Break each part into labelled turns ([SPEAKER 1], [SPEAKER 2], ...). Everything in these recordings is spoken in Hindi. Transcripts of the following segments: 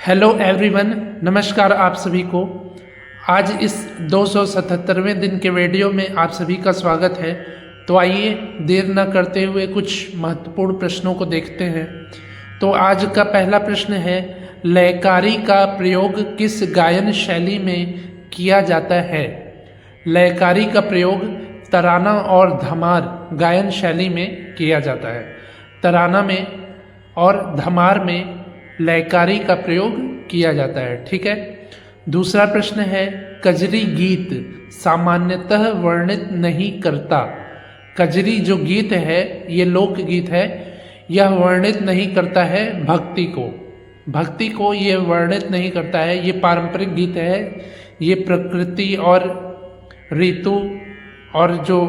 [SPEAKER 1] हेलो एवरीवन, नमस्कार आप सभी को। आज इस 277वें दिन के वीडियो में आप सभी का स्वागत है। तो आइए देर न करते हुए कुछ महत्वपूर्ण प्रश्नों को देखते हैं। तो आज का पहला प्रश्न है, लयकारी का प्रयोग किस गायन शैली में किया जाता है? लयकारी का प्रयोग तराना और धमार गायन शैली में किया जाता है। तराना में और धमार में लयकारी का प्रयोग किया जाता है। ठीक है। दूसरा प्रश्न है, कजरी गीत सामान्यतः वर्णित नहीं करता। कजरी जो गीत है, ये लोक गीत है, यह वर्णित नहीं करता है भक्ति को। भक्ति को ये वर्णित नहीं करता है। ये पारंपरिक गीत है। ये प्रकृति और ऋतु और जो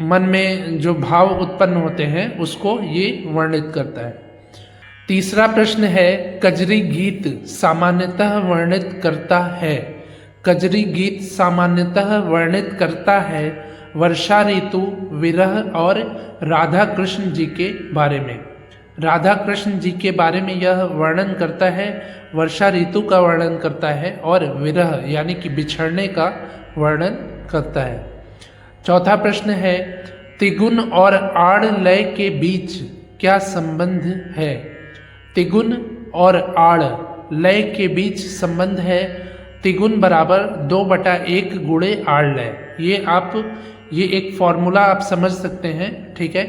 [SPEAKER 1] मन में जो भाव उत्पन्न होते हैं उसको ये वर्णित करता है। तीसरा प्रश्न है, कजरी गीत सामान्यतः वर्णित करता है। कजरी गीत सामान्यतः वर्णित करता है वर्षा ऋतु, विरह और राधा कृष्ण जी के बारे में। राधा कृष्ण जी के बारे में यह वर्णन करता है, वर्षा ऋतु का वर्णन करता है और विरह यानी कि बिछड़ने का वर्णन करता है। चौथा प्रश्न है, तिगुन और आड़ लय के बीच क्या संबंध है? तिगुन और आड़ लय के बीच संबंध है तिगुन बराबर 2/1 गुणे आड़ लय। ये एक फॉर्मूला आप समझ सकते हैं। ठीक है।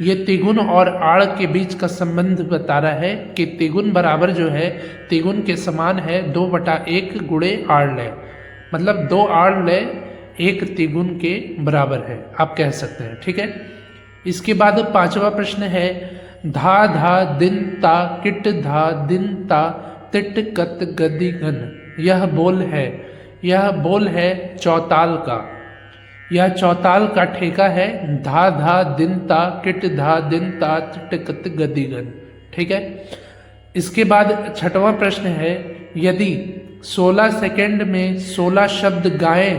[SPEAKER 1] ये तिगुन और आड़ के बीच का संबंध बता रहा है कि तिगुन बराबर जो है तिगुन के समान है 2/1 गुणे आड़ लय, मतलब 2 आड़ लय 1 तिगुन के बराबर है, आप कह सकते हैं। ठीक है। इसके बाद पांचवा प्रश्न है, धा धा दिन ता किट धा दिन ता तिट कत गदी घन। यह बोल है चौताल का। यह चौताल का ठेका है धा धा दिन ता किट धा दिन ता तिट कत गदी घन। ठीक है। इसके बाद छठवां प्रश्न है, यदि 16 सेकंड में 16 शब्द गाएं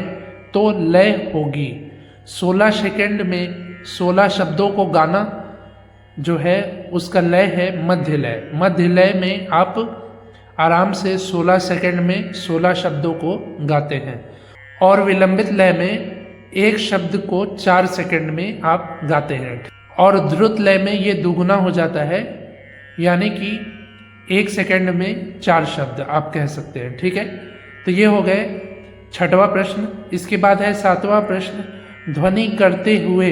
[SPEAKER 1] तो लय होगी। 16 सेकंड में 16 शब्दों को गाना जो है उसका लय है मध्य लय। मध्य लय में आप आराम से 16 सेकंड में 16 शब्दों को गाते हैं और विलंबित लय में एक शब्द को 4 सेकंड में आप गाते हैं और द्रुत लय में ये दुगुना हो जाता है, यानी कि 1 सेकंड में 4 शब्द आप कह सकते हैं। ठीक है। तो ये हो गए छठवां प्रश्न। इसके बाद है सातवां प्रश्न, ध्वनि करते हुए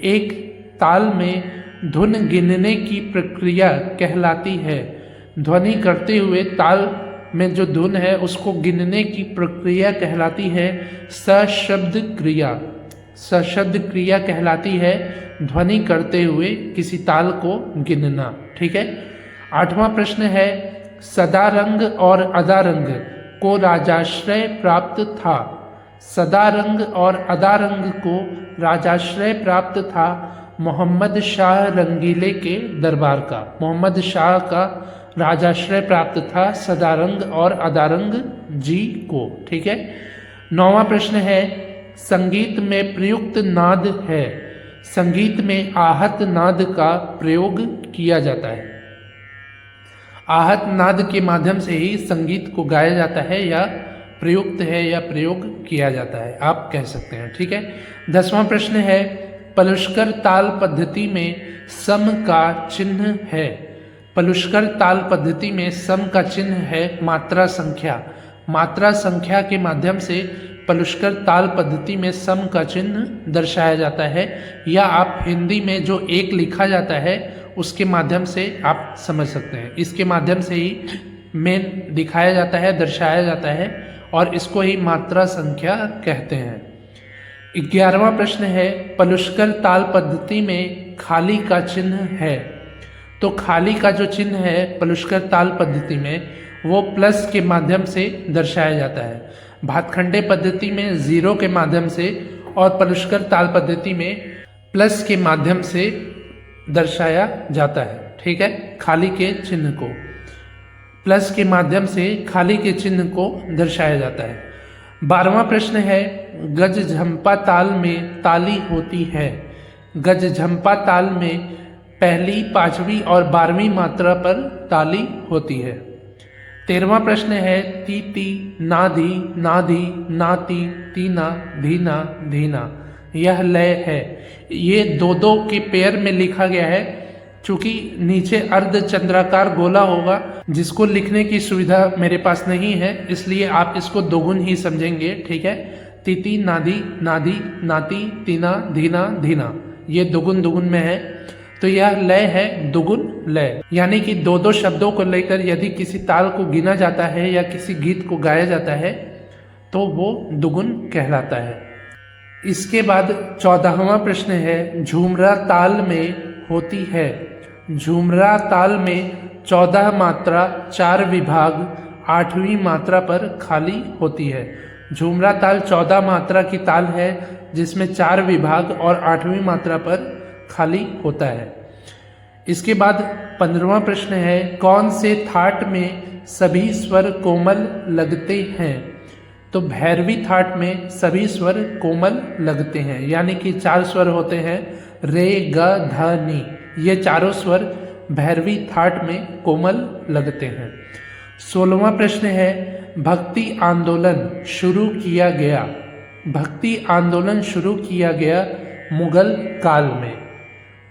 [SPEAKER 1] एक ताल में धुन गिनने की प्रक्रिया कहलाती है। ध्वनि करते हुए ताल में जो धुन है उसको गिनने की प्रक्रिया कहलाती है सशब्द क्रिया। सशब्द क्रिया कहलाती है ध्वनि करते हुए किसी ताल को गिनना। ठीक है। आठवां प्रश्न है, सदारंग और अदारंग को राजाश्रय प्राप्त था। सदारंग और अदारंग को राजाश्रय प्राप्त था मोहम्मद शाह रंगीले के दरबार का। मोहम्मद शाह का राजाश्रय प्राप्त था सदारंग और अदारंग जी को। ठीक है। नौवां प्रश्न है, संगीत में प्रयुक्त नाद है। संगीत में आहत नाद का प्रयोग किया जाता है। आहत नाद के माध्यम से ही संगीत को गाया जाता है या प्रयुक्त है या प्रयोग किया जाता है, आप कह सकते हैं। ठीक है। 10वां प्रश्न है, पलुष्कर ताल पद्धति में सम का चिन्ह है। पलुष्कर ताल पद्धति में सम का चिन्ह है मात्रा संख्या। मात्रा संख्या के माध्यम से पलुष्कर ताल पद्धति में सम का चिन्ह दर्शाया जाता है, या आप हिंदी में जो एक लिखा जाता है उसके माध्यम से आप समझ सकते हैं। इसके माध्यम से ही मेन दिखाया जाता है, दर्शाया जाता है और इसको ही मात्रा संख्या कहते हैं। 11वां प्रश्न है, पलुष्कर ताल पद्धति में खाली का चिन्ह है। तो खाली का जो चिन्ह है पलुष्कर ताल पद्धति में वो प्लस के माध्यम से दर्शाया जाता है। भातखंडे पद्धति में 0 के माध्यम से और पलुष्कर ताल पद्धति में प्लस के माध्यम से दर्शाया जाता है। ठीक है। खाली के चिन्ह को प्लस के माध्यम से खाली के चिन्ह को दर्शाया जाता है। 12वां प्रश्न है, गज झंपा ताल में ताली होती है। गज झंपा ताल में पहली, पांचवी और 12वीं मात्रा पर ताली होती है। 13वां प्रश्न है ती, नाधी, नाधी, नाती, तीना, धीना, धीना। यह लय है। ये दो दो के पेयर में लिखा गया है। चूंकि नीचे अर्ध चंद्राकार गोला होगा जिसको लिखने की सुविधा मेरे पास नहीं है, इसलिए आप इसको दोगुन ही समझेंगे। ठीक है, तीती, नाधी, नाधी, नाती, तीना, धीना, धीना। ये दुगुन दुगुन में है, तो यह लय है दुगुन लय। यानी कि दो दो शब्दों को लेकर यदि किसी ताल को गिना जाता है या किसी गीत को गाया जाता है तो वो दुगुन कहलाता है। इसके बाद 14वां प्रश्न है झूमरा ताल में होती है। झूमरा ताल में 14 मात्रा 4 विभाग 8वीं मात्रा पर खाली होती है। झूमरा ताल 14 मात्रा की ताल है जिसमें 4 विभाग और 8वीं मात्रा पर खाली होता है। इसके बाद 15वां प्रश्न है कौन से थाट में सभी स्वर कोमल लगते हैं। तो भैरवी थाट में सभी स्वर कोमल लगते हैं, यानी कि 4 स्वर होते हैं रे, ग, ध, नी। ये चारों स्वर भैरवी थाट में कोमल लगते हैं। 16वां प्रश्न है भक्ति आंदोलन शुरू किया गया। भक्ति आंदोलन शुरू किया गया मुगल काल में।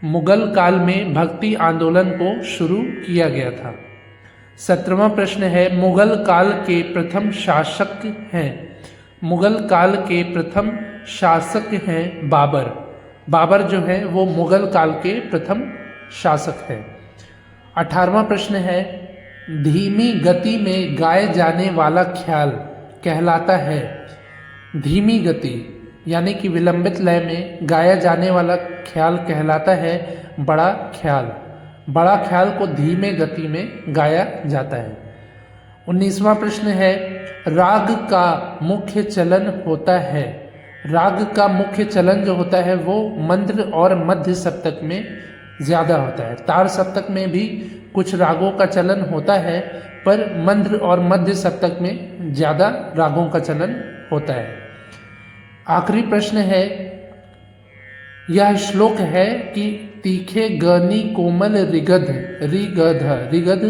[SPEAKER 1] मुगल काल में भक्ति आंदोलन को शुरू किया गया था। 17वां प्रश्न है मुगल काल के प्रथम शासक हैं। मुगल काल के प्रथम शासक हैं बाबर। बाबर जो है वो मुगल काल के प्रथम शासक हैं। 18वां प्रश्न है धीमी गति में गाए जाने वाला ख्याल कहलाता है। धीमी गति यानी कि विलंबित लय में गाया जाने वाला ख्याल कहलाता है बड़ा ख्याल। बड़ा ख्याल को धीमे गति में गाया जाता है। 19वां प्रश्न है राग का मुख्य चलन होता है। राग का मुख्य चलन जो होता है वो मंद्र और मध्य सप्तक में ज़्यादा होता है। तार सप्तक में भी कुछ रागों का चलन होता है, पर मंद्र और मध्य सप्तक में ज़्यादा रागों का चलन होता है। आखिरी प्रश्न है यह श्लोक है कि तीखे गनी कोमल रिगध रिगध रिगध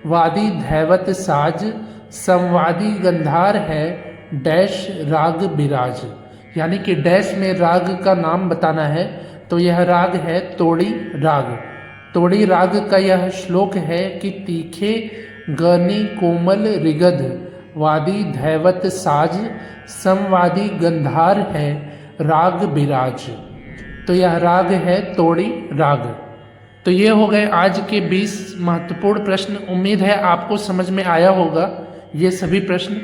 [SPEAKER 1] वादी धैवत साज संवादी गंधार है डैश राग बिराज। यानी कि डैश में राग का नाम बताना है, तो यह राग है तोड़ी राग। तोड़ी राग का यह श्लोक है कि तीखे गनी कोमल रिगध वादी धैवत साज संवादी गंधार है राग बिराज। तो यह राग है तोड़ी राग। तो ये हो गए आज के 20 महत्वपूर्ण प्रश्न। उम्मीद है आपको समझ में आया होगा ये सभी प्रश्न।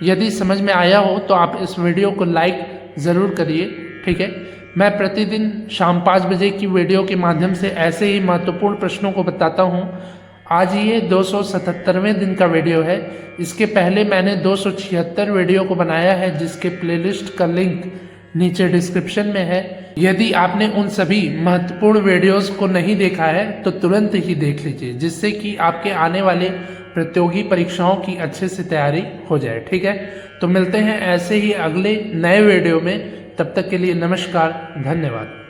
[SPEAKER 1] यदि समझ में आया हो तो आप इस वीडियो को लाइक ज़रूर करिए। ठीक है, मैं प्रतिदिन शाम 5 बजे की वीडियो के माध्यम से ऐसे ही महत्वपूर्ण प्रश्नों को बताता हूँ। आज ये 277वें दिन का वीडियो है। इसके पहले मैंने 276 वीडियो को बनाया है जिसके प्लेलिस्ट का लिंक नीचे डिस्क्रिप्शन में है। यदि आपने उन सभी महत्वपूर्ण वीडियोस को नहीं देखा है तो तुरंत ही देख लीजिए, जिससे कि आपके आने वाले प्रतियोगी परीक्षाओं की अच्छे से तैयारी हो जाए। ठीक है, तो मिलते हैं ऐसे ही अगले नए वीडियो में। तब तक के लिए नमस्कार, धन्यवाद।